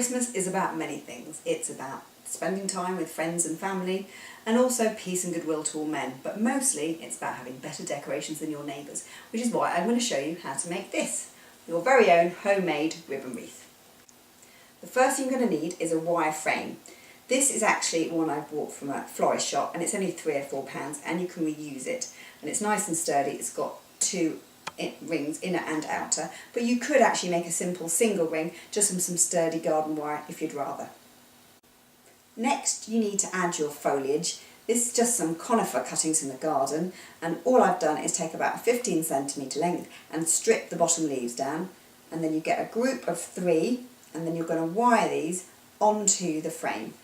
Christmas is about many things. It's about spending time with friends and family, and also peace and goodwill to all men, but mostly it's about having better decorations than your neighbours, which is why I'm going to show you how to make this, your very own homemade ribbon wreath. The first thing you're going to need is a wire frame. This is actually one I bought from a florist shop, and it's only £3 or £4, and you can reuse it, and it's nice and sturdy. It's got two rings, inner and outer, but you could actually make a simple single ring just from some sturdy garden wire if you'd rather. Next you need to add your foliage. This is just some conifer cuttings from the garden, and all I've done is take about a 15cm length and strip the bottom leaves down, and then you get a group of 3, and then you're going to wire these onto the frame.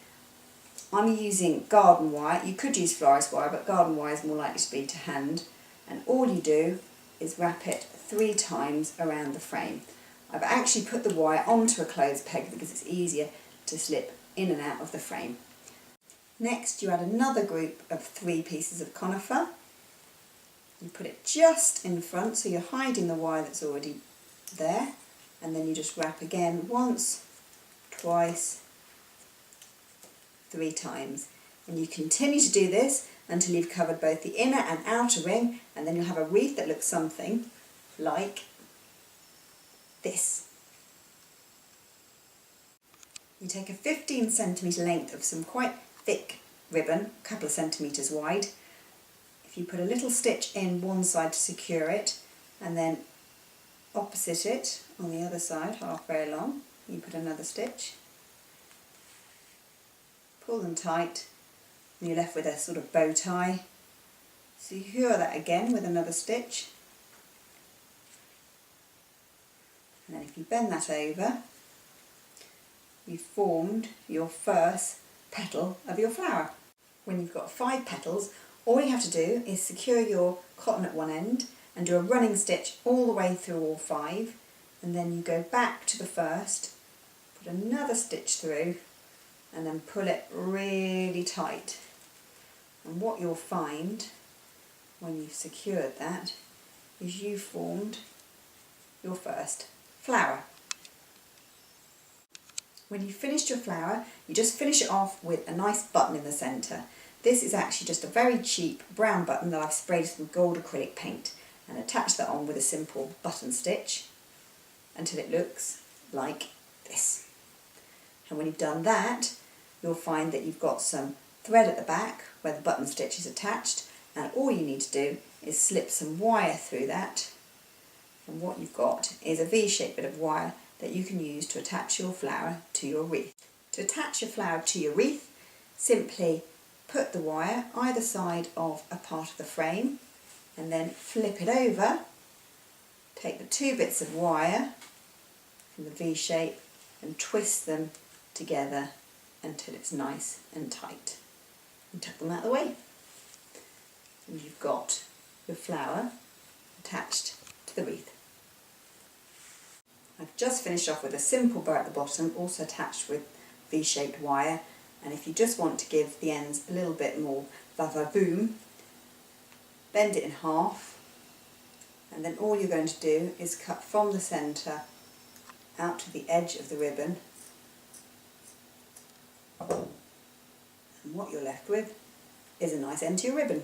I'm using garden wire. You could use florist wire, but garden wire is more likely to be to hand, and all you do is wrap it 3 times around the frame. I've actually put the wire onto a clothes peg because it's easier to slip in and out of the frame. Next you add another group of 3 pieces of conifer. You put it just in front so you're hiding the wire that's already there, and then you just wrap again once, twice, 3 times, and you continue to do this until you've covered both the inner and outer ring, and then you'll have a wreath that looks something like this. You take a 15cm length of some quite thick ribbon, a couple of centimetres wide. If you put a little stitch in one side to secure it, and then opposite it on the other side, halfway along, you put another stitch, pull them tight, and you're left with a sort of bow tie. Secure that again with another stitch, and then if you bend that over, you've formed your first petal of your flower. When you've got 5 petals, all you have to do is secure your cotton at one end and do a running stitch all the way through all 5, and then you go back to the first, put another stitch through, and then pull it really tight. And what you'll find when you've secured that is you've formed your first flower. When you've finished your flower, you just finish it off with a nice button in the centre. This is actually just a very cheap brown button that I've sprayed with some gold acrylic paint, and attach that on with a simple button stitch until it looks like this. And when you've done that, you'll find that you've got some thread at the back where the button stitch is attached, and all you need to do is slip some wire through that, and what you've got is a V-shaped bit of wire that you can use to attach your flower to your wreath. To attach your flower to your wreath, simply put the wire either side of a part of the frame and then flip it over. Take the 2 bits of wire from the V shape and twist them together until it's nice and tight, and tuck them out of the way. And you've got your flower attached to the wreath. I've just finished off with a simple bow at the bottom, also attached with V-shaped wire, and if you just want to give the ends a little bit more va-va-voom, bend it in half, and then all you're going to do is cut from the centre out to the edge of the ribbon, and what you're left with is a nice end to your ribbon.